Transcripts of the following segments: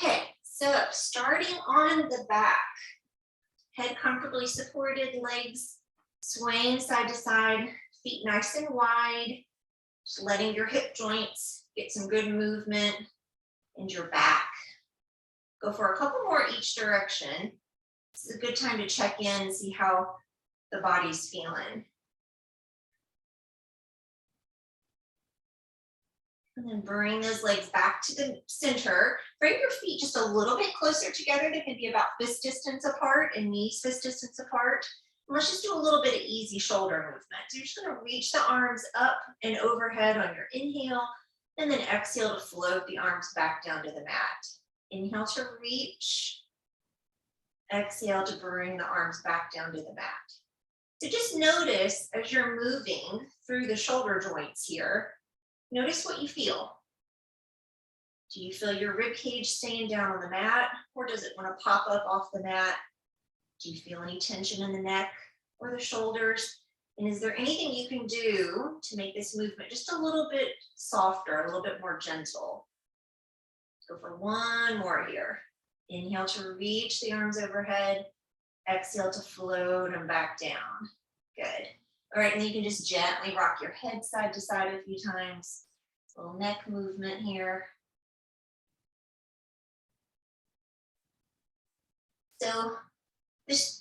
Okay, so starting on the back, head comfortably supported, legs swaying side to side, feet nice and wide, just letting your hip joints get some good movement in your back. Go for a couple more each direction. This is a good time to check in and see how the body's feeling. And then bring those legs back to the center. Bring your feet just a little bit closer together. They can be about fist distance apart and knees fist distance apart. And let's just do a little bit of easy shoulder movement. So you're just going to reach the arms up and overhead on your inhale, and then exhale to float the arms back down to the mat. Inhale to reach. Exhale to bring the arms back down to the mat. So just notice as you're moving through the shoulder joints here, notice what you feel. Do you feel your rib cage staying down on the mat, or does it want to pop up off the mat? Do you feel any tension in the neck or the shoulders? And is there anything you can do to make this movement just a little bit softer, a little bit more gentle? Go for one more here. Inhale to reach the arms overhead. Exhale to float them back down. Good. All right, and then you can just gently rock your head side to side a few times. A little neck movement here. So this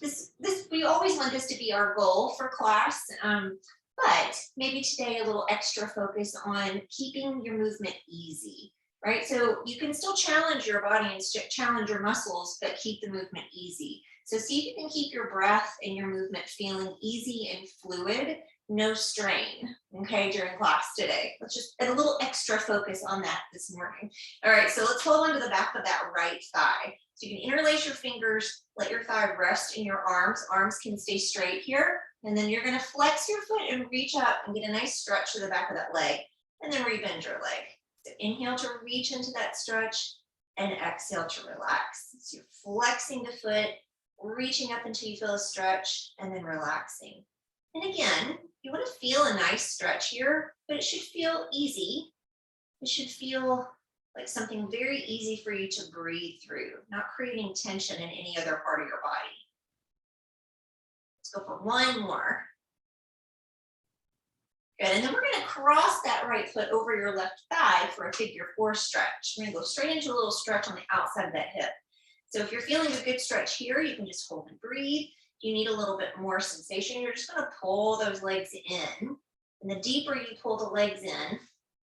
we always want this to be our goal for class, but maybe today a little extra focus on keeping your movement easy, right? So you can still challenge your body and challenge your muscles, but keep the movement easy. So see if you can keep your breath and your movement feeling easy and fluid, no strain, okay, during class today. Let's just add a little extra focus on that this morning. All right, so let's hold on to the back of that right thigh. So you can interlace your fingers, let your thigh rest in your arms. Arms can stay straight here. And then you're gonna flex your foot and reach up and get a nice stretch to the back of that leg. And then rebend your leg. So inhale to reach into that stretch and exhale to relax. So you're flexing the foot, reaching up until you feel a stretch, and then relaxing. And again, you want to feel a nice stretch here, but it should feel easy. It should feel like something very easy for you to breathe through, not creating tension in any other part of your body. Let's go for one more. Good, and then we're going to cross that right foot over your left thigh for a figure 4 stretch. We're going to go straight into a little stretch on the outside of that hip. So if you're feeling a good stretch here, you can just hold and breathe. If you need a little bit more sensation, you're just going to pull those legs in. And the deeper you pull the legs in,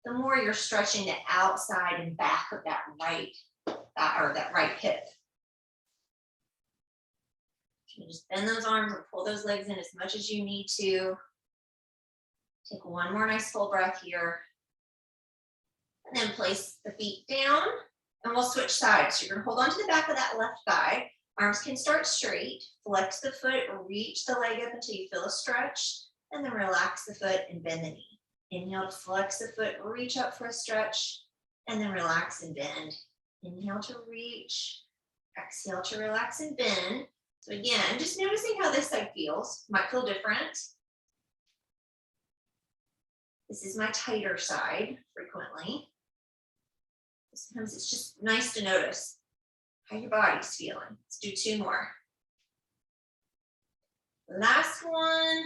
the more you're stretching the outside and back of that right thigh or that right hip. You can just bend those arms and pull those legs in as much as you need to. Take one more nice full breath here. And then place the feet down. And we'll switch sides. So you're going to hold on to the back of that left thigh. Arms can start straight. Flex the foot, reach the leg up until you feel a stretch, and then relax the foot and bend the knee. Inhale to flex the foot, reach up for a stretch, and then relax and bend. Inhale to reach, exhale to relax and bend. So again, just noticing how this side feels. Might feel different. This is my tighter side frequently. Sometimes it's just nice to notice how your body's feeling. Let's do 2 more. Last one.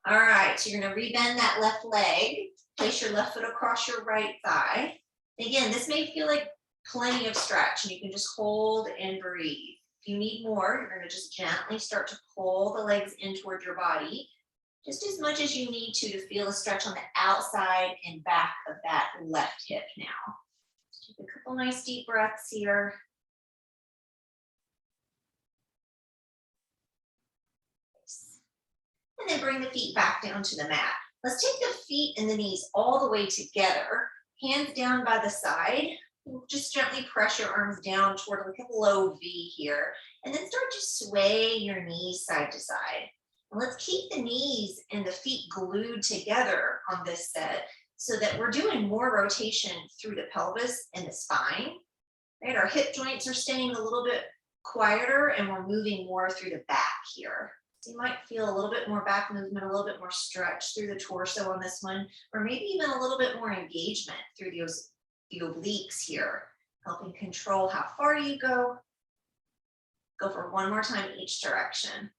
All right, so you're gonna rebend that left leg, place your left foot across your right thigh. Again, this may feel like plenty of stretch, and you can just hold and breathe. If you need more, you're gonna just gently start to pull the legs in toward your body, just as much as you need to feel a stretch on the outside and back of that left hip now. Take a couple nice deep breaths here. And then bring the feet back down to the mat. Let's take the feet and the knees all the way together, hands down by the side. Just gently press your arms down toward like a low V here, and then start to sway your knees side to side. And let's keep the knees and the feet glued together on this set so that we're doing more rotation through the pelvis and the spine. Right? Our hip joints are staying a little bit quieter, and we're moving more through the back here. So you might feel a little bit more back movement, a little bit more stretch through the torso on this one, or maybe even a little bit more engagement through the obliques here. helping control how far you go. Go for one more time each direction.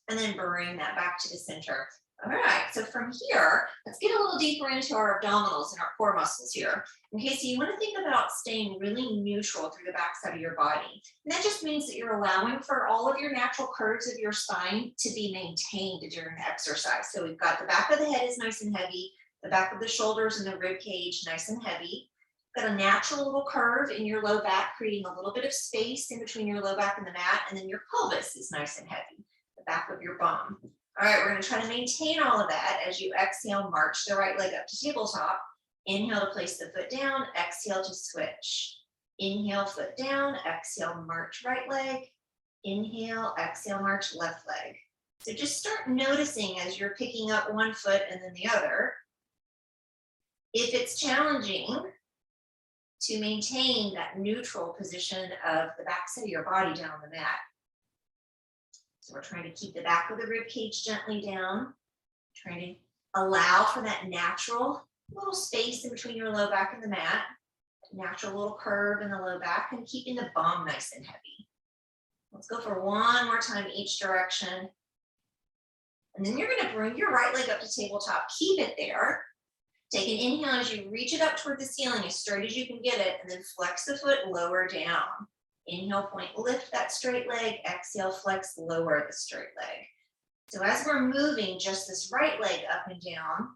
And then bring that back to the center. All right, so from here, let's get a little deeper into our abdominals and our core muscles here. Okay, so you want to think about staying really neutral through the backside of your body. And that just means that you're allowing for all of your natural curves of your spine to be maintained during the exercise. So we've got the back of the head is nice and heavy, the back of the shoulders and the rib cage nice and heavy. Got a natural little curve in your low back, creating a little bit of space in between your low back and the mat, and then your pelvis is nice and heavy, the back of your bum. All right, we're going to try to maintain all of that as you exhale, march the right leg up to tabletop. Inhale to place the foot down, exhale to switch. Inhale, foot down, exhale, march right leg. Inhale, exhale, march left leg. So just start noticing as you're picking up one foot and then the other. If it's challenging to maintain that neutral position of the backside of your body down on the mat. So we're trying to keep the back of the rib cage gently down, trying to allow for that natural little space in between your low back and the mat, natural little curve in the low back, and keeping the bum nice and heavy. Let's go for one more time each direction. And then you're going to bring your right leg up to tabletop. Keep it there. Take an inhale as you reach it up toward the ceiling as straight as you can get it, and then flex the foot, lower down. Inhale, point, lift that straight leg. Exhale, flex, lower the straight leg. So as we're moving just this right leg up and down,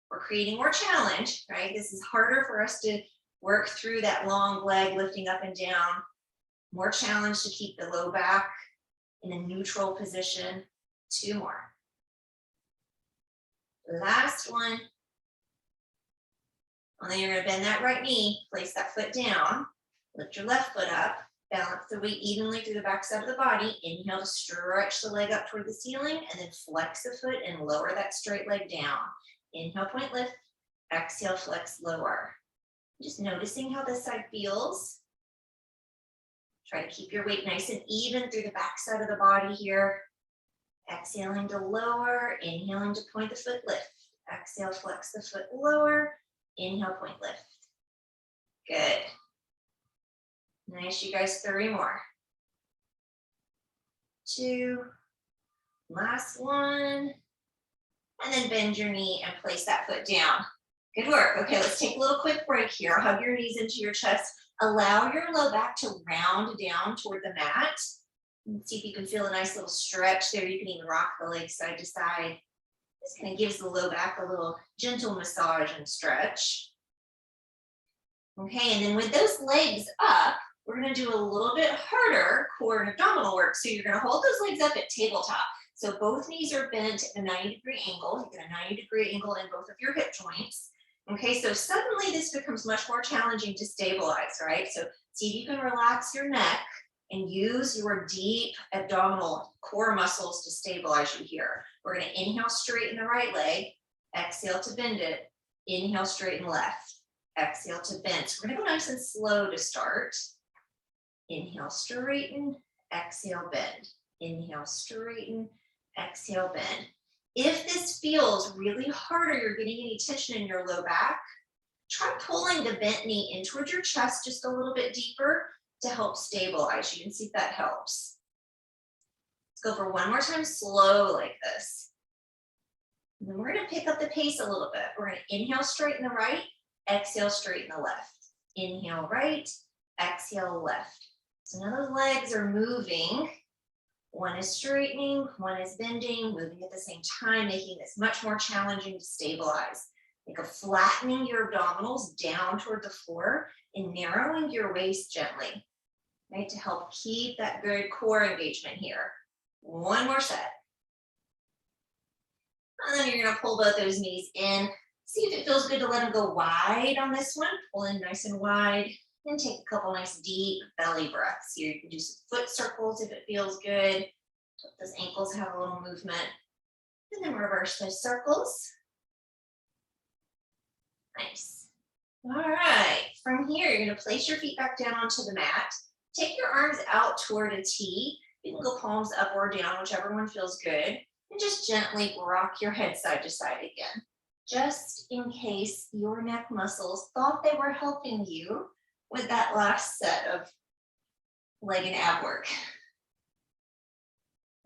we're creating more challenge, right? This is harder for us to work through that long leg lifting up and down. More challenge to keep the low back in a neutral position. Two more. Last one. And then you're going to bend that right knee, place that foot down, lift your left foot up, balance the weight evenly through the back side of the body. Inhale to stretch the leg up toward the ceiling, and then flex the foot and lower that straight leg down. Inhale, point, lift. Exhale, flex, lower. Just noticing how this side feels. Try to keep your weight nice and even through the back side of the body here. Exhaling to lower, inhaling to point the foot, lift. Exhale, flex the foot, lower. Inhale, point, lift. Good. Nice, you guys, 3 more. 2. Last one. And then bend your knee and place that foot down. Good work. Okay, let's take a little quick break here. Hug your knees into your chest. Allow your low back to round down toward the mat. And see if you can feel a nice little stretch there. You can even rock the legs side to side. This kind of gives the low back a little gentle massage and stretch. Okay, and then with those legs up, we're going to do a little bit harder core and abdominal work. So you're going to hold those legs up at tabletop. So both knees are bent at a 90-degree angle. You get a 90-degree angle in both of your hip joints. Okay, so suddenly this becomes much more challenging to stabilize, right? So see if you can relax your neck and use your deep abdominal core muscles to stabilize you here. We're going to inhale, straighten the right leg. Exhale to bend it. Inhale, straighten left. Exhale to bend. So we're going to go nice and slow to start. Inhale, straighten. Exhale, bend. Inhale, straighten. Exhale, bend. If this feels really hard or you're getting any tension in your low back, try pulling the bent knee in towards your chest just a little bit deeper to help stabilize you and see if that helps. Let's go for one more time, slow like this. And then we're going to pick up the pace a little bit. We're going to inhale, straighten the right. Exhale, straighten the left. Inhale, right. Exhale, left. So now those legs are moving. One is straightening, one is bending, moving at the same time, making this much more challenging to stabilize. Think of flattening your abdominals down toward the floor and narrowing your waist gently, right, to help keep that good core engagement here. One more set. And then you're going to pull both those knees in. See if it feels good to let them go wide on this one. Pull in nice and wide. Then take a couple nice deep belly breaths here. You can do some foot circles if it feels good. Let those ankles have a little movement. And then reverse those circles. Nice. All right. From here, you're going to place your feet back down onto the mat. Take your arms out toward a T. You can go palms up or down, whichever one feels good. And just gently rock your head side to side again. just in case your neck muscles thought they were helping you with that last set of leg and ab work.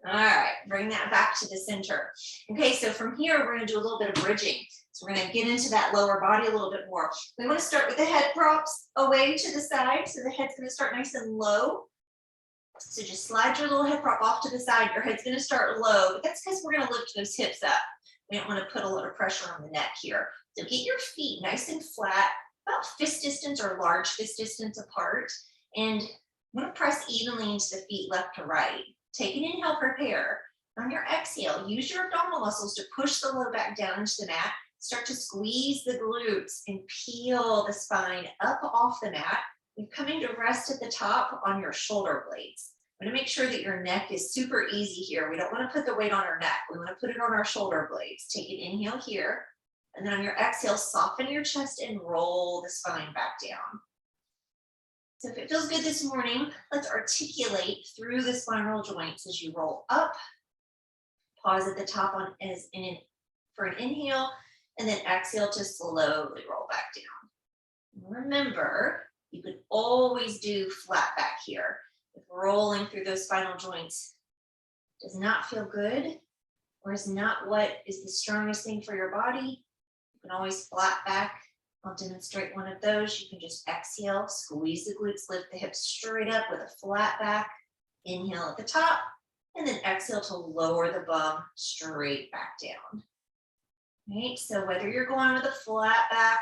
All right, bring that back to the center. Okay, so from here, we're gonna do a little bit of bridging. So we're gonna get into that lower body a little bit more. We wanna start with the head props away to the side. So the head's gonna start nice and low. So just slide your little head prop off to the side. Your head's gonna start low, but that's because we're gonna lift those hips up. We don't wanna put a lot of pressure on the neck here. So get your feet nice and flat, about fist distance or large fist distance apart. And I'm gonna press evenly into the feet left to right. Take an inhale, prepare. On your exhale, use your abdominal muscles to push the low back down into the mat. Start to squeeze the glutes and peel the spine up off the mat. You're coming to rest at the top on your shoulder blades. I'm gonna make sure that your neck is super easy here. We don't wanna put the weight on our neck. We wanna put it on our shoulder blades. Take an inhale here. And then on your exhale, soften your chest and roll the spine back down. So if it feels good this morning, let's articulate through the spinal joints as you roll up. Pause at the top for an inhale, and then exhale to slowly roll back down. Remember, you could always do flat back here. If rolling through those spinal joints does not feel good, or is not what is the strongest thing for your body, you can always flat back. I'll demonstrate one of those. You can just exhale, squeeze the glutes, lift the hips straight up with a flat back. Inhale at the top, and then exhale to lower the bum straight back down. Right, so whether you're going with a flat back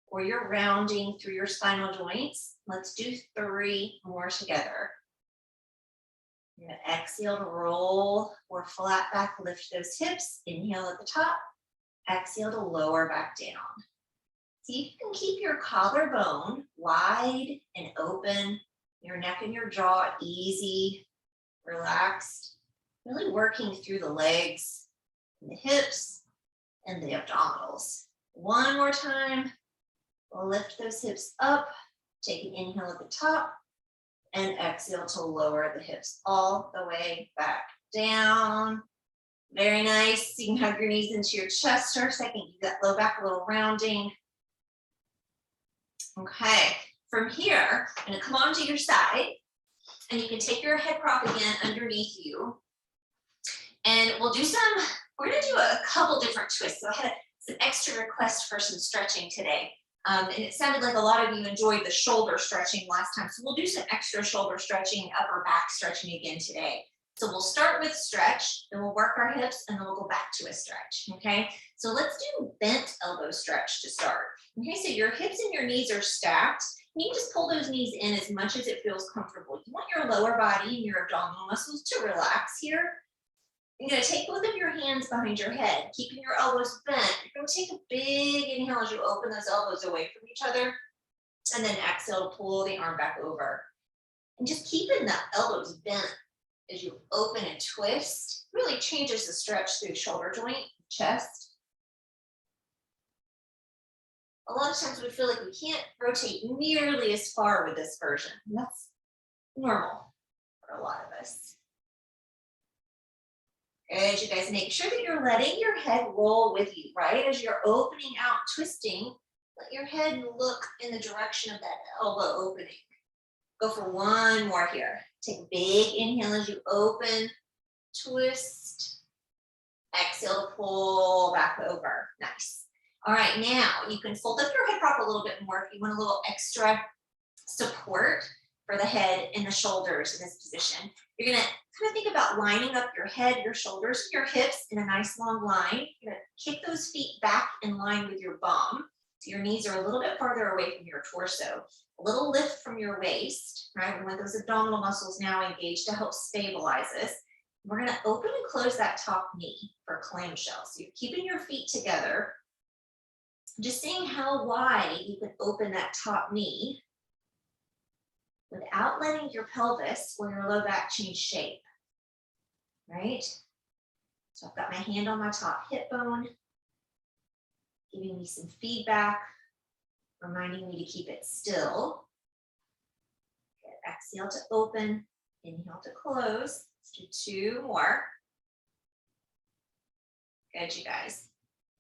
or you're rounding through your spinal joints, let's do 3 more together. You're gonna exhale to roll or flat back, lift those hips. Inhale at the top, exhale to lower back down. See if you can keep your collarbone wide and open, your neck and your jaw easy, relaxed, really working through the legs and the hips and the abdominals. One more time, we'll lift those hips up, take an inhale at the top, and exhale to lower the hips all the way back down. Very nice. You can hug your knees into your chest for a second. You got low back, a little rounding. Okay, from here, I'm gonna come onto your side, and you can take your head prop again underneath you. And we're gonna do a couple different twists. So I had some extra requests for some stretching today. And it sounded like a lot of you enjoyed the shoulder stretching last time. So we'll do some extra shoulder stretching, upper back stretching again today. So we'll start with stretch, then we'll work our hips, and then we'll go back to a stretch, okay? So let's do bent elbow stretch to start. Okay, so your hips and your knees are stacked. You can just pull those knees in as much as it feels comfortable. You want your lower body and your abdominal muscles to relax here. You're gonna take both of your hands behind your head, keeping your elbows bent. You're gonna take a big inhale as you open those elbows away from each other, and then exhale to pull the arm back over. And just keeping the elbows bent as you open and twist really changes the stretch through the shoulder joint, chest. A lot of times we feel like we can't rotate nearly as far with this version. That's normal for a lot of us. Good, you guys, make sure that you're letting your head roll with you, right? As you're opening out, twisting, let your head look in the direction of that elbow opening. Go for one more here. Take a big inhale as you open, twist, exhale to pull back over. Nice. All right, now you can fold up your head prop a little bit more if you want a little extra support for the head and the shoulders in this position. You're gonna kind of think about lining up your head, your shoulders, and your hips in a nice long line. You're gonna kick those feet back in line with your bum. So your knees are a little bit farther away from your torso. A little lift from your waist, right? We want those abdominal muscles now engaged to help stabilize us. We're gonna open and close that top knee for clamshell. So you're keeping your feet together. Just seeing how wide you can open that top knee without letting your pelvis or your low back change shape, right? So I've got my hand on my top hip bone, giving me some feedback, reminding me to keep it still. Good. Exhale to open, inhale to close. Let's do 2 more. Good, you guys.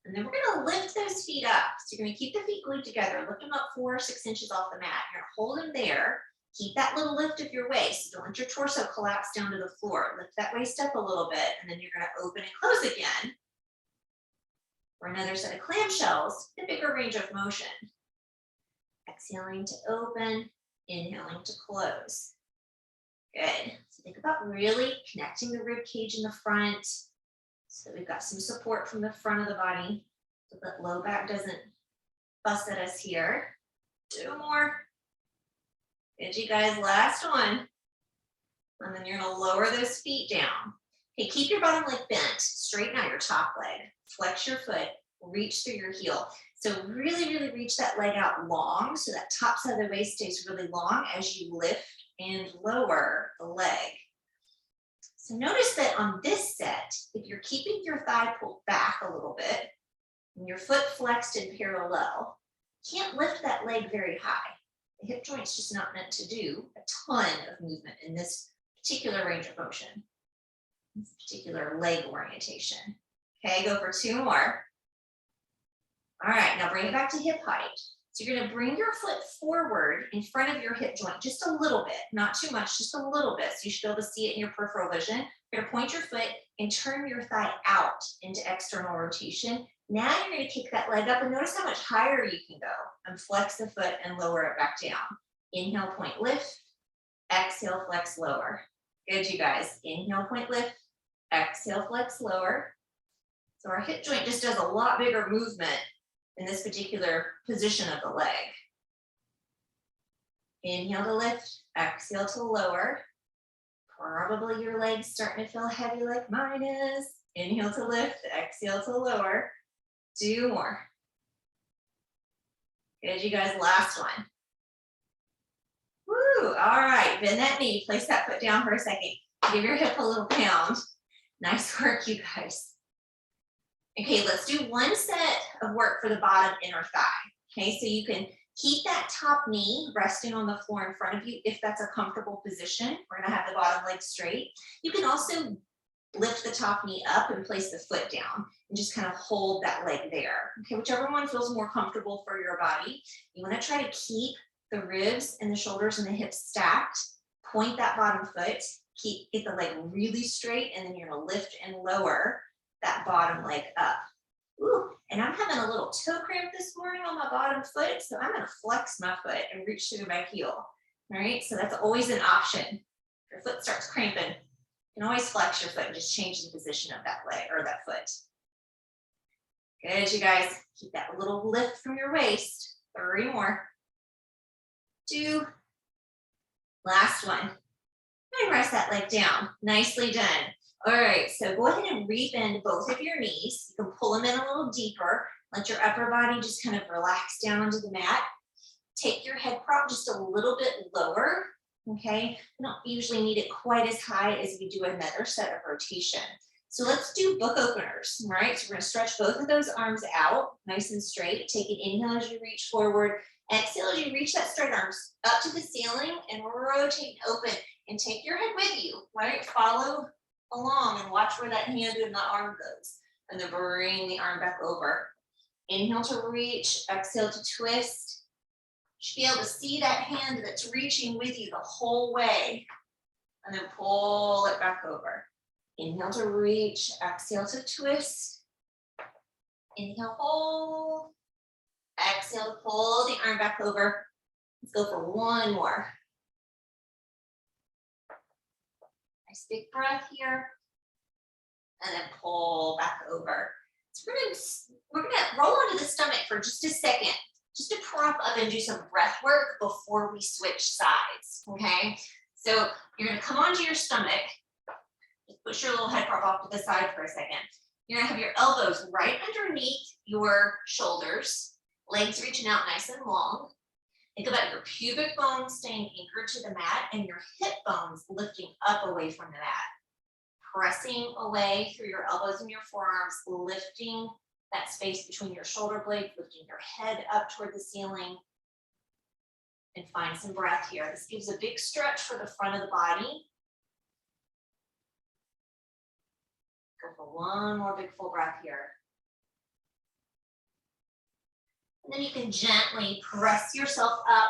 And then we're gonna lift those feet up. So you're gonna keep the feet glued together, lift them up 4 or 6 inches off the mat. You're gonna hold them there. Keep that little lift of your waist. Don't let your torso collapse down to the floor. Lift that waist up a little bit, and then you're gonna open and close again for another set of clamshells, a bigger range of motion. Exhaling to open, inhaling to close. Good. So think about really connecting the rib cage in the front so that we've got some support from the front of the body so that low back doesn't bust at us here. 2 more. Good, you guys, last one. And then you're gonna lower those feet down. Okay, keep your bottom leg bent, straighten out your top leg, flex your foot, reach through your heel. So really, really reach that leg out long so that top side of the waist stays really long as you lift and lower the leg. So notice that on this set, if you're keeping your thigh pulled back a little bit and your foot flexed in parallel, you can't lift that leg very high. The hip joint's just not meant to do a ton of movement in this particular range of motion, this particular leg orientation. Okay, go for 2 more. All right, now bring it back to hip height. So you're gonna bring your foot forward in front of your hip joint, just a little bit, not too much, just a little bit. So you should be able to see it in your peripheral vision. You're gonna point your foot and turn your thigh out into external rotation. Now you're gonna kick that leg up and notice how much higher you can go and flex the foot and lower it back down. Inhale, point, lift. Exhale, flex, lower. Good, you guys. Inhale, point, lift. Exhale, flex, lower. So our hip joint just does a lot bigger movement in this particular position of the leg. Inhale to lift, exhale to lower. Probably your legs starting to feel heavy like mine is. Inhale to lift, exhale to lower. 2 more. Good, you guys, last one. Woo, all right, bend that knee, place that foot down for a second. Give your hip a little pound. Nice work, you guys. Okay, let's do 1 set of work for the bottom inner thigh. Okay, so you can keep that top knee resting on the floor in front of you if that's a comfortable position. We're gonna have the bottom leg straight. You can also lift the top knee up and place the foot down and just kind of hold that leg there. Okay, whichever one feels more comfortable for your body. You wanna try to keep the ribs and the shoulders and the hips stacked. Point that bottom foot, get the leg really straight, and then you're gonna lift and lower that bottom leg up. Ooh, and I'm having a little toe cramp this morning on my bottom foot, so I'm gonna flex my foot and reach through my heel. All right, so that's always an option. If your foot starts cramping, you can always flex your foot and just change the position of that leg or that foot. Good, you guys. Keep that little lift from your waist. 3 more. 2. Last one. And rest that leg down. Nicely done. All right, so go ahead and rebend both of your knees. You can pull them in a little deeper. Let your upper body just kind of relax down onto the mat. Take your head prop just a little bit lower, okay? We don't usually need it quite as high as we do another set of rotation. So let's do book openers, all right? So we're gonna stretch both of those arms out, nice and straight. Take an inhale as you reach forward. Exhale as you reach that straight arms up to the ceiling and rotate and open. And take your head with you, right? Follow along and watch where that hand and the arm goes. And then bring the arm back over. Inhale to reach, exhale to twist. You should be able to see that hand that's reaching with you the whole way. And then pull it back over. Inhale to reach, exhale to twist. Inhale, hold. Exhale to pull the arm back over. Let's go for 1 more. Nice big breath here. And then pull back over. So we're gonna roll onto the stomach for just a second, just to prop up and do some breath work before we switch sides, okay? So you're gonna come onto your stomach, just push your little head prop off to the side for a second. You're gonna have your elbows right underneath your shoulders, legs reaching out nice and long. Think about your pubic bones staying anchored to the mat and your hip bones lifting up away from the mat. Pressing away through your elbows and your forearms, lifting that space between your shoulder blades, lifting your head up toward the ceiling. And find some breath here. This gives a big stretch for the front of the body. Go for 1 more big full breath here. And then you can gently press yourself up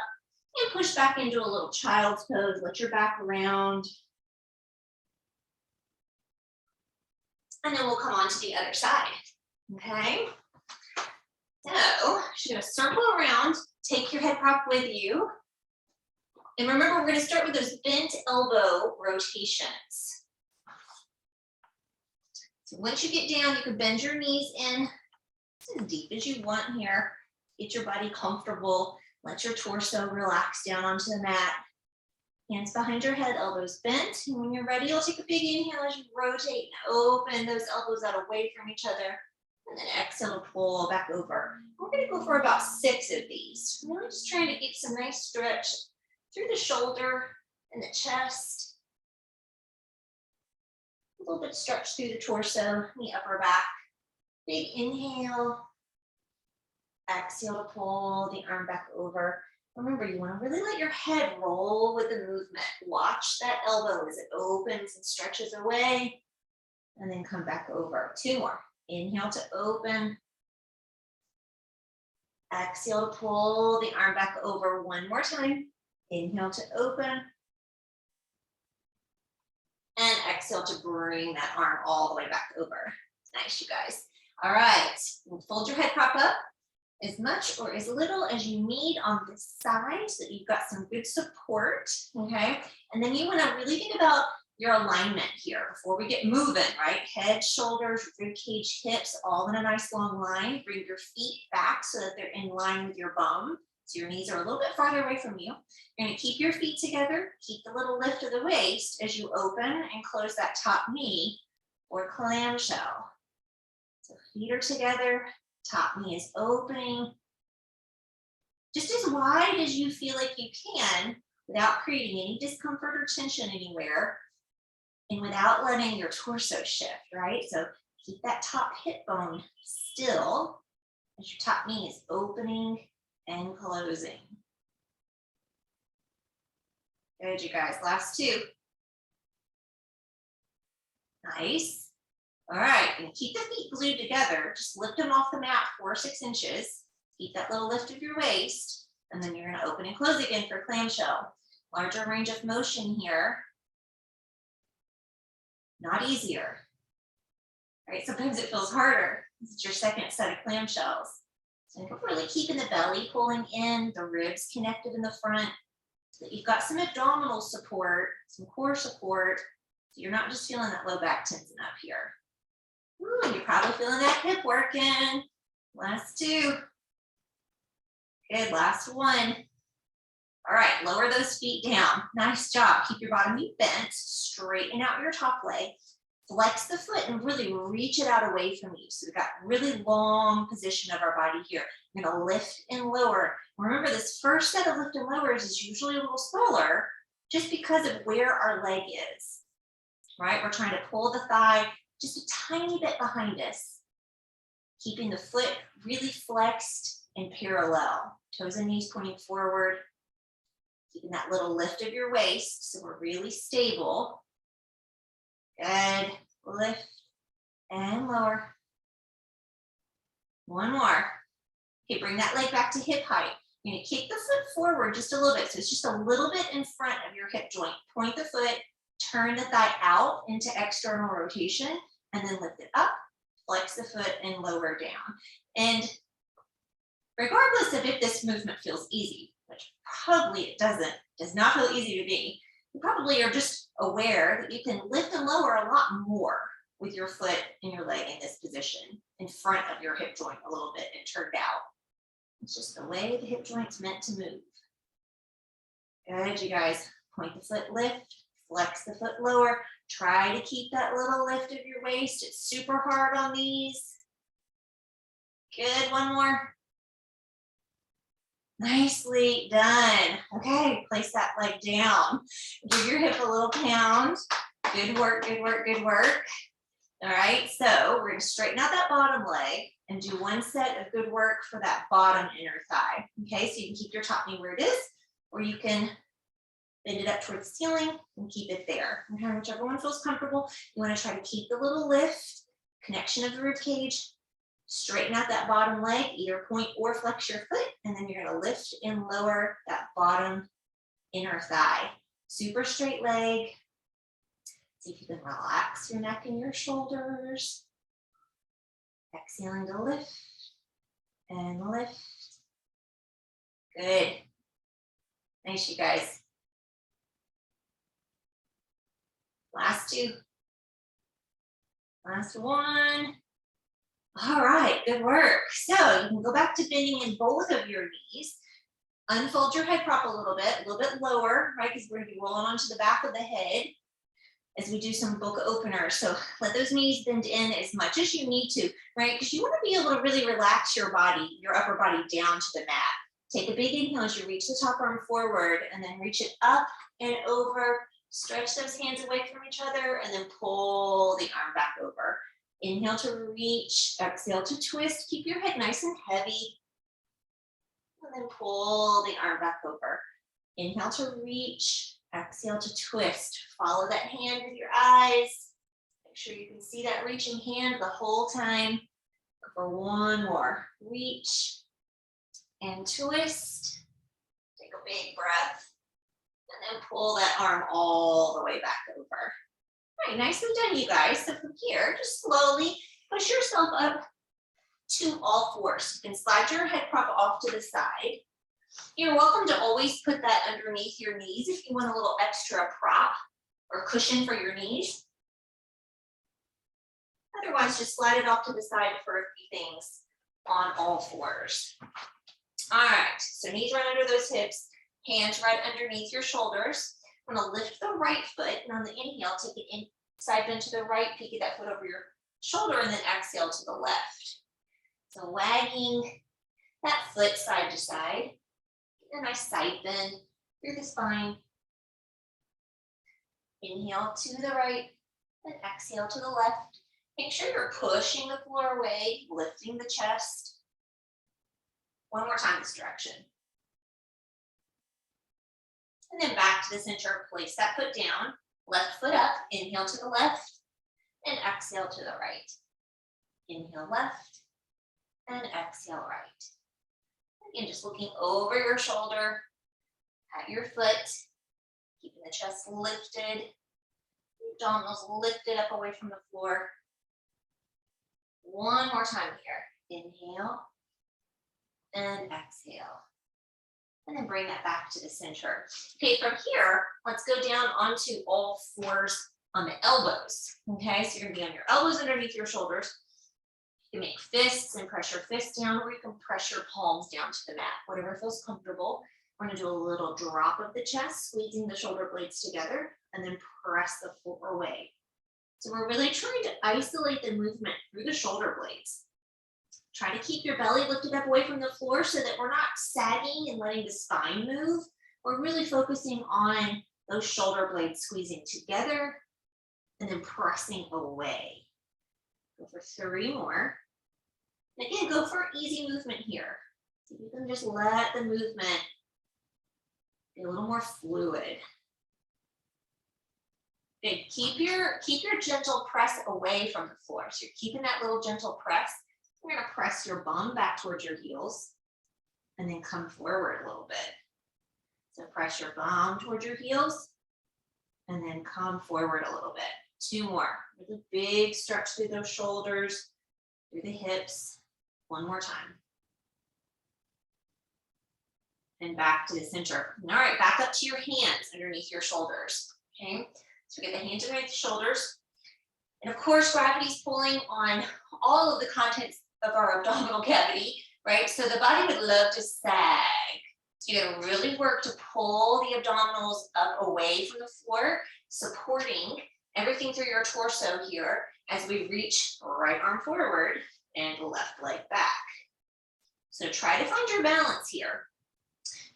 and push back into a little child's pose. Let your back round. And then we'll come on to the other side, okay? So, just gonna circle around, take your head prop with you. And remember, we're gonna start with those bent elbow rotations. So once you get down, you can bend your knees in as deep as you want here. Get your body comfortable. Let your torso relax down onto the mat. Hands behind your head, elbows bent. And when you're ready, you'll take a big inhale as you rotate and open those elbows out away from each other. And then exhale to pull back over. We're gonna go for about 6 of these. Really just trying to get some nice stretch through the shoulder and the chest. A little bit stretch through the torso, the upper back. Big inhale. Exhale to pull the arm back over. Remember, you want to really let your head roll with the movement. Watch that elbow as it opens and stretches away. And then come back over. 2 more. Inhale to open. Exhale to pull the arm back over. 1 more time. Inhale to open. And exhale to bring that arm all the way back over. Nice, you guys. All right. Fold your head prop up as much or as little as you need on this side so that you've got some good support, okay? And then you want to really think about your alignment here before we get moving, right? Head, shoulders, rib cage, hips, all in a nice long line. Bring your feet back so that they're in line with your bum. So your knees are a little bit farther away from you. You're going to keep your feet together. Keep the little lift of the waist as you open and close that top knee or clamshell. So feet are together. Top knee is opening. Just as wide as you feel like you can without creating any discomfort or tension anywhere and without letting your torso shift, right? So keep that top hip bone still as your top knee is opening and closing. Good, you guys. Last 2. Nice. All right, and keep the feet glued together. Just lift them off the mat 4 or 6 inches. Keep that little lift of your waist. And then you're going to open and close again for clamshell. Larger range of motion here. Not easier. All right, sometimes it feels harder. This is your second set of clamshells. So you're really keeping the belly pulling in, the ribs connected in the front, so that you've got some abdominal support, some core support. So you're not just feeling that low back tension up here. Ooh, and you're probably feeling that hip working. Last 2. Good, last 1. All right, lower those feet down. Nice job. Keep your bottom knee bent. Straighten out your top leg. Flex the foot and really reach it out away from you. So we've got really long position of our body here. You're gonna lift and lower. Remember, this first set of lift and lowers is usually a little smaller just because of where our leg is, right? We're trying to pull the thigh just a tiny bit behind us, keeping the foot really flexed and parallel. Toes and knees pointing forward, keeping that little lift of your waist so we're really stable. Good. Lift and lower. 1 more. Okay, bring that leg back to hip height. You're going to kick the foot forward just a little bit. So it's just a little bit in front of your hip joint. Point the foot, turn the thigh out into external rotation, and then lift it up, flex the foot, and lower down. And regardless of if this movement feels easy, which probably it does not feel easy to me, you probably are just aware that you can lift and lower a lot more with your foot and your leg in this position, in front of your hip joint a little bit and turned out. It's just the way the hip joint's meant to move. Good, you guys. Point the foot, lift, flex the foot lower. Try to keep that little lift of your waist. It's super hard on these. Good, 1 more. Nicely done. Okay, place that leg down. Give your hip a little pound. Good work, good work, good work. All right, so we're gonna straighten out that bottom leg and do 1 set of good work for that bottom inner thigh. Okay, so you can keep your top knee where it is, or you can bend it up towards the ceiling and keep it there. Okay, whichever one feels comfortable. You wanna try to keep the little lift, connection of the rib cage, Straighten out that bottom leg, either point or flex your foot, and then you're gonna lift and lower that bottom inner thigh. Super straight leg. See if you can relax your neck and your shoulders. Exhaling to lift and lift. Good. Nice, you guys. Last two. Last one. All right, good work. So you can go back to bending in both of your knees. Unfold your head prop a little bit lower, right? Because we're gonna be rolling onto the back of the head as we do some book openers. So let those knees bend in as much as you need to, right? Because you want to be able to really relax your body, your upper body down to the mat. Take a big inhale as you reach the top arm forward and then reach it up and over. Stretch those hands away from each other and then pull the arm back over. Inhale to reach, exhale to twist. Keep your head nice and heavy. And then pull the arm back over. Inhale to reach, exhale to twist. Follow that hand with your eyes. Make sure you can see that reaching hand the whole time. For one more. Reach and twist. Take a big breath. And then pull that arm all the way back over. All right, nicely done, you guys. So from here, just slowly push yourself up to all fours. You can slide your head prop off to the side. You're welcome to always put that underneath your knees if you want a little extra prop or cushion for your knees. Otherwise, just slide it off to the side for a few things on all fours. All right, so knees right under those hips, hands right underneath your shoulders. I'm gonna lift the right foot, and on the inhale, take it in, side bend to the right, peek that foot over your shoulder, and then exhale to the left. So wagging that foot side to side. Get a nice side bend through the spine. Inhale to the right, and exhale to the left. Make sure you're pushing the floor away, lifting the chest. One more time this direction. And then back to the center, place that foot down, left foot up, inhale to the left, and exhale to the right. Inhale left, and exhale right. Again, just looking over your shoulder, at your foot, keeping the chest lifted, abdominals lifted up away from the floor. One more time here. Inhale, and exhale. And then bring that back to the center. Okay, from here, let's go down onto all fours on the elbows. Okay, so you're gonna be on your elbows underneath your shoulders. You can make fists and press your fists down, or you can press your palms down to the mat, whatever feels comfortable. We're gonna do a little drop of the chest, squeezing the shoulder blades together, and then press the floor away. So we're really trying to isolate the movement through the shoulder blades. Try to keep your belly lifted up away from the floor so that we're not sagging and letting the spine move. We're really focusing on those shoulder blades squeezing together and then pressing away. Go for 3 more. And again, go for easy movement here. So you can just let the movement be a little more fluid. Good. Keep your gentle press away from the floor. So you're keeping that little gentle press. You're going to press your bum back towards your heels and then come forward a little bit. So press your bum towards your heels and then come forward a little bit. 2 more. Really big stretch through those shoulders, through the hips. 1 more time. And back to the center. All right, back up to your hands underneath your shoulders. Okay, so get the hands underneath the shoulders. And of course, gravity's pulling on all of the contents of our abdominal cavity, right? So the body would love to sag. So you're gonna really work to pull the abdominals up away from the floor, supporting everything through your torso here as we reach right arm forward and left leg back. So try to find your balance here.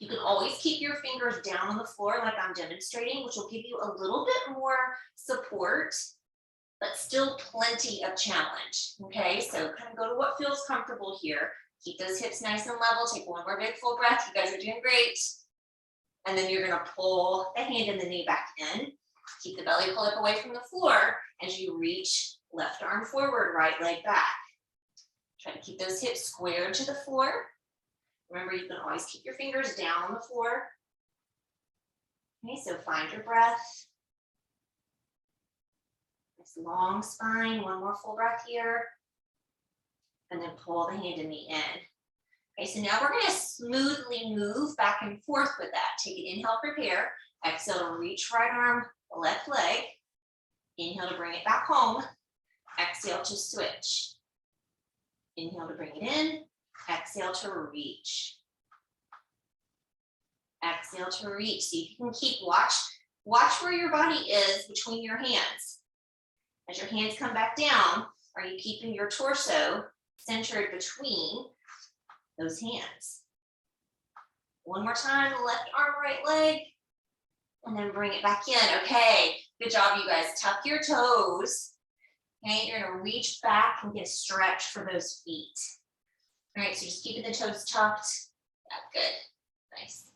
You can always keep your fingers down on the floor like I'm demonstrating, which will give you a little bit more support, but still plenty of challenge, okay? So kind of go to what feels comfortable here. Keep those hips nice and level. Take 1 more big full breath. You guys are doing great. And then you're gonna pull the hand and the knee back in. Keep the belly pull up away from the floor as you reach left arm forward, right leg back. Try to keep those hips squared to the floor. Remember, you can always keep your fingers down on the floor. Okay, so find your breath. Nice long spine. One more full breath here. And then pull the hand and knee in. Okay, so now we're going to smoothly move back and forth with that. Take an inhale, prepare. Exhale to reach right arm, left leg. Inhale to bring it back home. Exhale to switch. Inhale to bring it in. Exhale to reach. Exhale to reach. See if you can keep, watch where your body is between your hands. As your hands come back down, are you keeping your torso centered between those hands? One more time, left arm, right leg, and then bring it back in. Okay, good job, you guys. Tuck your toes. Okay, you're gonna reach back and get a stretch for those feet. All right, so just keeping the toes tucked. Yeah, good, nice.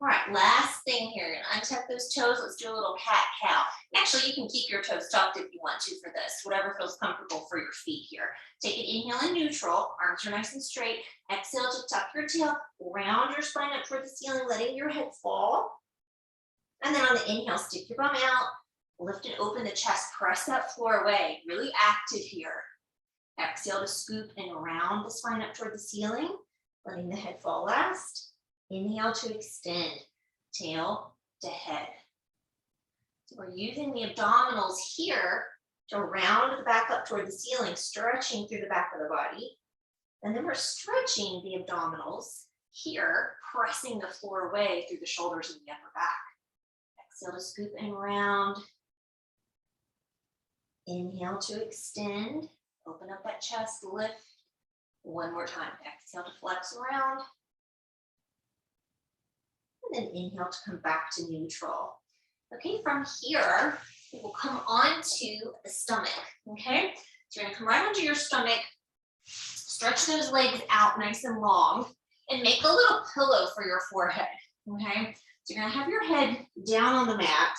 All right, last thing here, you're gonna untuck those toes. Let's do a little cat-cow. Actually, you can keep your toes tucked if you want to for this, whatever feels comfortable for your feet here. Take an inhale in neutral, arms are nice and straight. Exhale to tuck your tail, round your spine up toward the ceiling, letting your head fall. And then on the inhale, stick your bum out, lift and open the chest, press that floor away, really active here. Exhale to scoop and round the spine up toward the ceiling, letting the head fall last. Inhale to extend, tail to head. So we're using the abdominals here to round the back up toward the ceiling, stretching through the back of the body. And then we're stretching the abdominals here, pressing the floor away through the shoulders and the upper back. Exhale to scoop and round. Inhale to extend, open up that chest, lift. One more time, exhale to flex around. And then inhale to come back to neutral. Okay, from here, it will come onto the stomach, okay? So you're gonna come right onto your stomach, stretch those legs out nice and long, and make a little pillow for your forehead, okay? So you're gonna have your head down on the mat.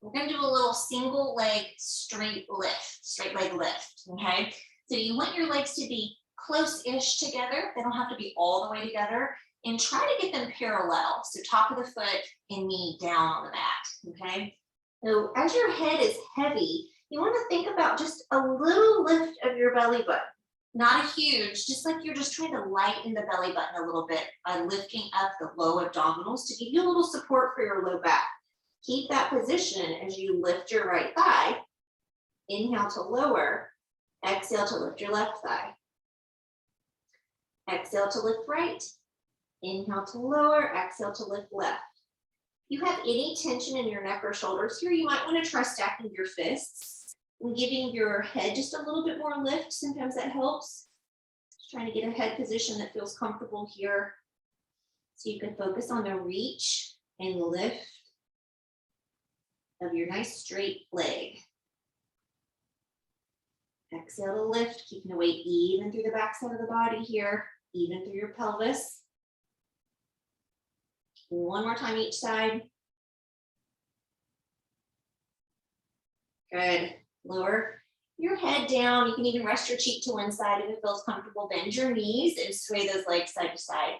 We're gonna do a little single leg straight leg lift, okay? So you want your legs to be close-ish together. They don't have to be all the way together. And try to get them parallel. So top of the foot and knee down on the mat, okay? So as your head is heavy, you want to think about just a little lift of your belly button. Not a huge, just like you're just trying to lighten the belly button a little bit by lifting up the low abdominals to give you a little support for your low back. Keep that position as you lift your right thigh. Inhale to lower. Exhale to lift your left thigh. Exhale to lift right. Inhale to lower, exhale to lift left. If you have any tension in your neck or shoulders here, you might want to try stacking your fists and giving your head just a little bit more lift. Sometimes that helps. Just trying to get a head position that feels comfortable here. So you can focus on the reach and lift of your nice straight leg. Exhale to lift, keeping the weight even through the backside of the body here, even through your pelvis. One more time each side. Good. Lower your head down. You can even rest your cheek to one side if it feels comfortable. Bend your knees and sway those legs side to side.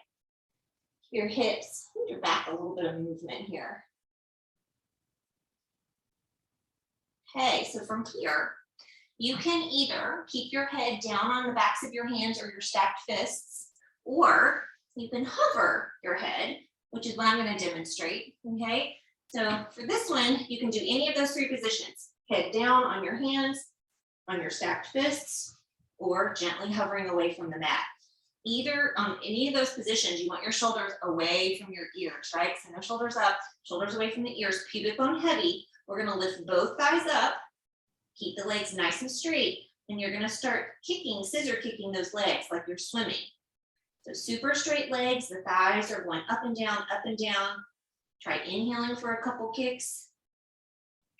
Your hips, hold your back, a little bit of movement here. Okay, so from here, you can either keep your head down on the backs of your hands or your stacked fists, or you can hover your head, which is what I'm going to demonstrate, okay? So for this one, you can do any of those three positions. Head down on your hands, on your stacked fists, or gently hovering away from the mat. Either on any of those positions, you want your shoulders away from your ears, right? So no shoulders up, shoulders away from the ears, pubic bone heavy. We're going to lift both thighs up, keep the legs nice and straight, and you're going to start kicking, scissor kicking those legs like you're swimming. So super straight legs, the thighs are going up and down, up and down. Try inhaling for a couple kicks.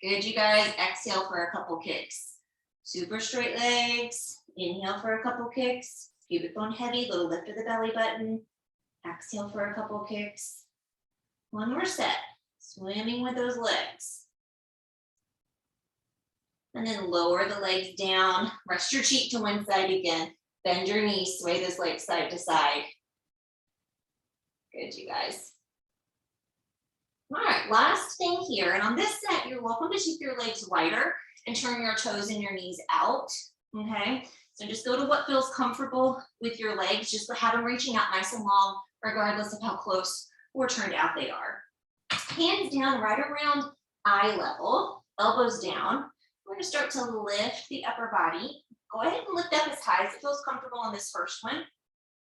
Good, you guys. Exhale for a couple kicks. Super straight legs. Inhale for a couple kicks. Pubic bone heavy, little lift of the belly button. Exhale for a couple kicks. One more set. Swimming with those legs. And then lower the legs down, rest your cheek to one side again. Bend your knees, sway those legs side to side. Good, you guys. All right, last thing here, and on this set, you're welcome to keep your legs wider and turn your toes and your knees out, okay? So just go to what feels comfortable with your legs, just have them reaching out nice and long, regardless of how close or turned out they are. Hands down right around eye level, elbows down. We're gonna start to lift the upper body. Go ahead and lift up as high as it feels comfortable on this first one,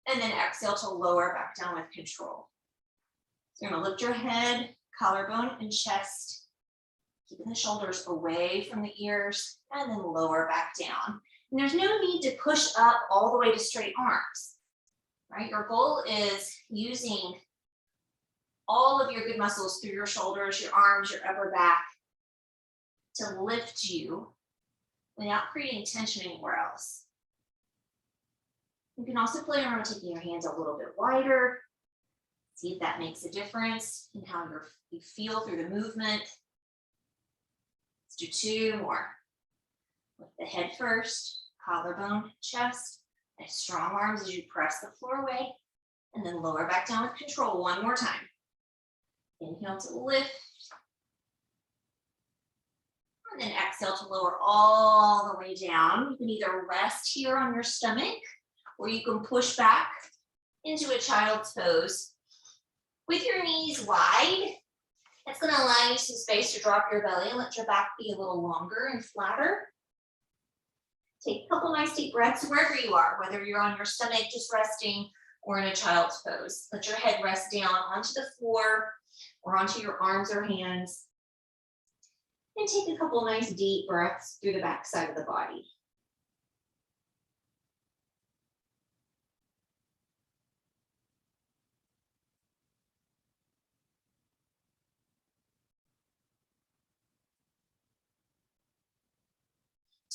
and then exhale to lower back down with control. So you're gonna lift your head, collarbone, and chest, keeping the shoulders away from the ears, and then lower back down. And there's no need to push up all the way to straight arms, right? Your goal is using all of your good muscles through your shoulders, your arms, your upper back to lift you without creating tension anywhere else. You can also play around with taking your hands a little bit wider. See if that makes a difference in how you feel through the movement. Let's do 2 more. Lift the head first, collarbone, chest, and strong arms as you press the floor away, and then lower back down with control one more time. Inhale to lift, and then exhale to lower all the way down. You can either rest here on your stomach, or you can push back into a child's pose. With your knees wide, that's going to allow you some space to drop your belly and let your back be a little longer and flatter. Take a couple nice deep breaths wherever you are, whether you're on your stomach just resting or in a child's pose. Let your head rest down onto the floor or onto your arms or hands. And take a couple nice deep breaths through the back side of the body.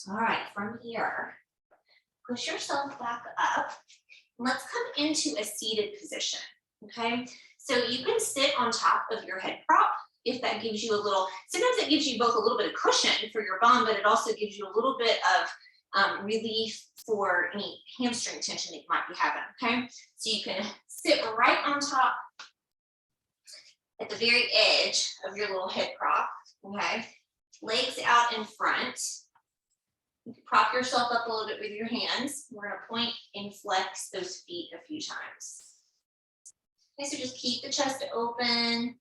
All right, from here, push yourself back up. Let's come into a seated position, okay? So you can sit on top of your head prop if that gives you a little, sometimes it gives you both a little bit of cushion for your bum, but it also gives you a little bit of relief for any hamstring tension that you might be having, okay? So you can sit right on top at the very edge of your little head prop, okay? Legs out in front. You can prop yourself up a little bit with your hands. We're gonna point and flex those feet a few times. Okay, so just keep the chest open.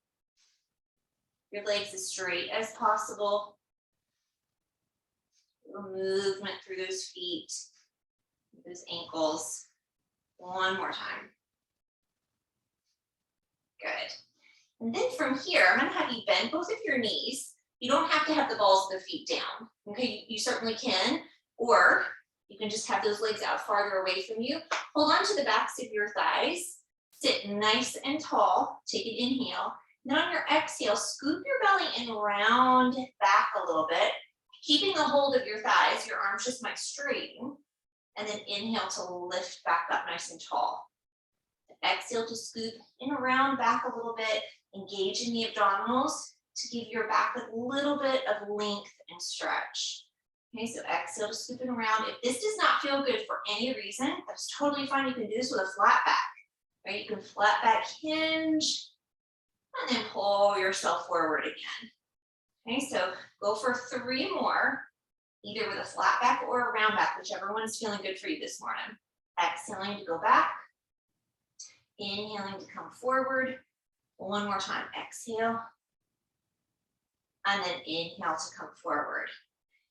Your legs as straight as possible. A little movement through those feet, those ankles. One more time. Good. And then from here, I'm gonna have you bend both of your knees. You don't have to have the balls of the feet down. Okay, you certainly can, or you can just have those legs out farther away from you. Hold on to the backs of your thighs. Sit nice and tall. Take an inhale. Then on your exhale, scoop your belly and round back a little bit, keeping a hold of your thighs. Your arms just might straighten. And then inhale to lift back up nice and tall. Exhale to scoop and round back a little bit. Engage in the abdominals to give your back a little bit of length and stretch. Okay, so exhale to scoop and around. If this does not feel good for any reason, that's totally fine. You can do this with a flat back, right? You can flat back hinge and then pull yourself forward again. Okay, so go for 3 more, either with a flat back or a round back, whichever one's feeling good for you this morning. Exhaling to go back, inhaling to come forward. One more time, exhale. And then inhale to come forward.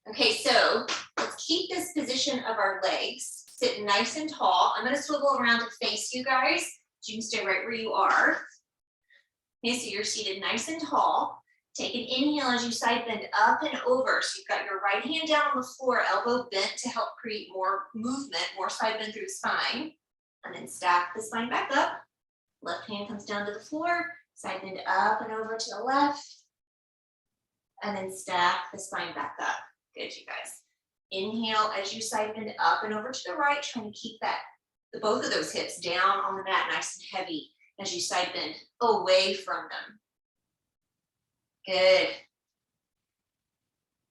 Okay, so let's keep this position of our legs. Sit nice and tall. I'm gonna swivel around to face you guys, so you can stay right where you are. Okay, so you're seated nice and tall. Take an inhale as you side bend up and over. So you've got your right hand down on the floor, elbow bent to help create more movement, more side bend through the spine. And then stack the spine back up. Left hand comes down to the floor, side bend up and over to the left. And then stack the spine back up. Good, you guys. Inhale as you side bend up and over to the right, trying to keep both of those hips down on the mat nice and heavy as you side bend away from them. Good.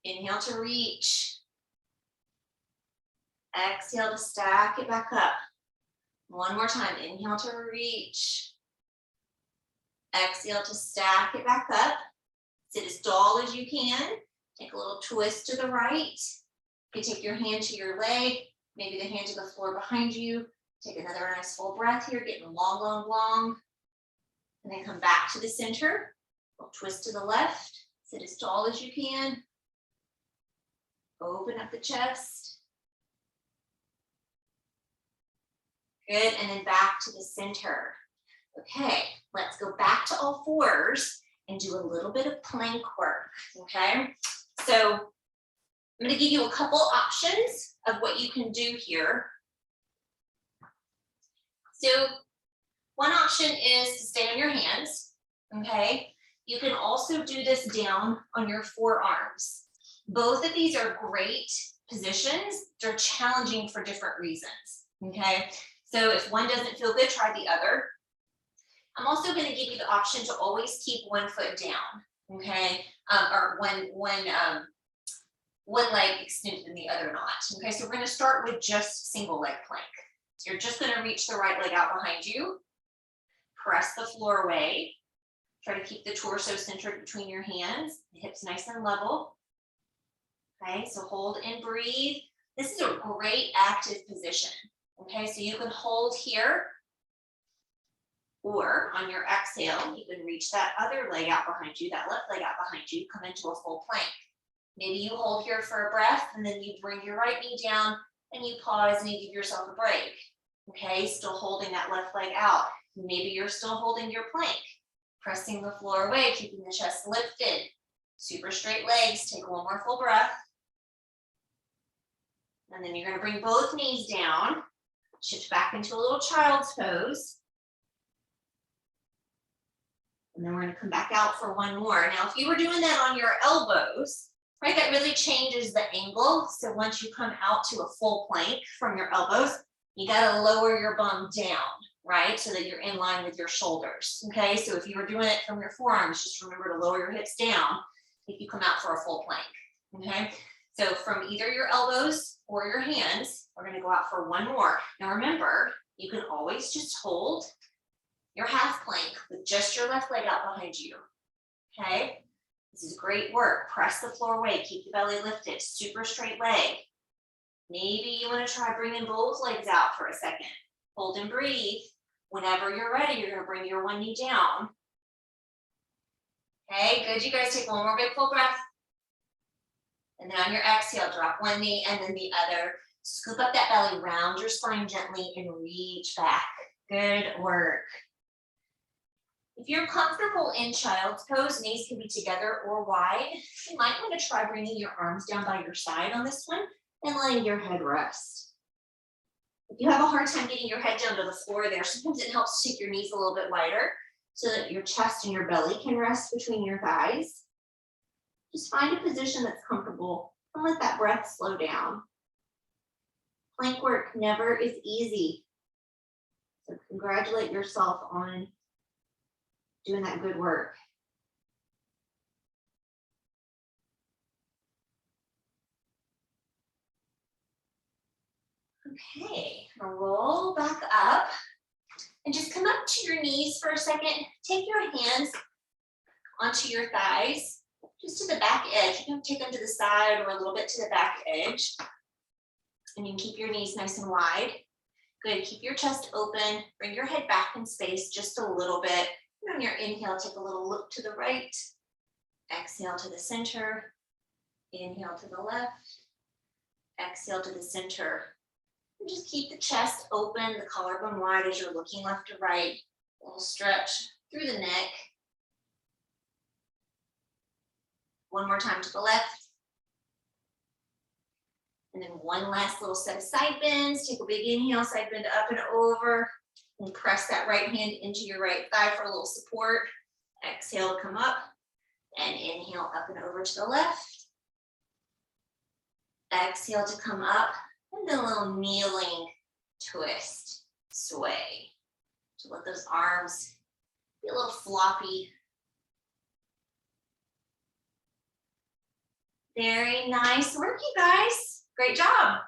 Inhale to reach. Exhale to stack it back up. One more time. Inhale to reach. Exhale to stack it back up. Sit as tall as you can. Take a little twist to the right. You can take your hand to your leg, maybe the hand to the floor behind you. Take another nice full breath here, getting long, long, long. And then come back to the center. Little twist to the left. Sit as tall as you can. Open up the chest. Good, and then back to the center. Okay, let's go back to all fours and do a little bit of plank work, okay? So I'm gonna give you a couple options of what you can do here. So one option is to stay on your hands, okay? You can also do this down on your forearms. Both of these are great positions. They're challenging for different reasons, okay? So if one doesn't feel good, try the other. I'm also going to give you the option to always keep one foot down, okay? Or one leg extended and the other not, okay? So we're going to start with just single leg plank. So you're just going to reach the right leg out behind you, press the floor away, try to keep the torso centered between your hands, the hips nice and level. Okay, so hold and breathe. This is a great active position. Okay, so you can hold here, or on your exhale, you can reach that other leg out behind you, that left leg out behind you, come into a full plank. Maybe you hold here for a breath, and then you bring your right knee down, and you pause and you give yourself a break. Okay, still holding that left leg out. Maybe you're still holding your plank, pressing the floor away, keeping the chest lifted. Super straight legs, take one more full breath. And then you're going to bring both knees down, shift back into a little child's pose. And then we're going to come back out for one more. Now, if you were doing that on your elbows, right, that really changes the angle. So once you come out to a full plank from your elbows, you got to lower your bum down, right, so that you're in line with your shoulders. Okay, so if you were doing it from your forearms, just remember to lower your hips down if you come out for a full plank. Okay. So from either your elbows or your hands, we're going to go out for one more. Now remember, you can always just hold your half plank with just your left leg out behind you. Okay? This is great work. Press the floor away. Keep the belly lifted. Super straight leg. Maybe you want to try bringing both legs out for a second. Hold and breathe. Whenever you're ready, you're going to bring your one knee down. Okay, good. You guys take one more big full breath. And then on your exhale, drop one knee and then the other. Scoop up that belly, round your spine gently and reach back. Good work. If you're comfortable in child's pose, knees can be together or wide. You might want to try bringing your arms down by your side on this one and letting your head rest. If you have a hard time getting your head down to the floor there, sometimes it helps to take your knees a little bit wider so that your chest and your belly can rest between your thighs. Just find a position that's comfortable and let that breath slow down. Plank work never is easy. So congratulate yourself on doing that good work. Okay, roll back up and just come up to your knees for a second. Take your hands onto your thighs. Just to the back edge. You can take them to the side or a little bit to the back edge. And you can keep your knees nice and wide. Good, keep your chest open. Bring your head back in space just a little bit. And on your inhale, take a little look to the right. Exhale to the center. Inhale to the left. Exhale to the center. And just keep the chest open, the collarbone wide as you're looking left to right. A little stretch through the neck. One more time to the left. And then one last little set of side bends. Take a big inhale, side bend up and over. And press that right hand into your right thigh for a little support. Exhale to come up. And inhale up and over to the left. Exhale to come up. And then a little kneeling twist, sway. So let those arms be a little floppy. Very nice work, you guys. Great job.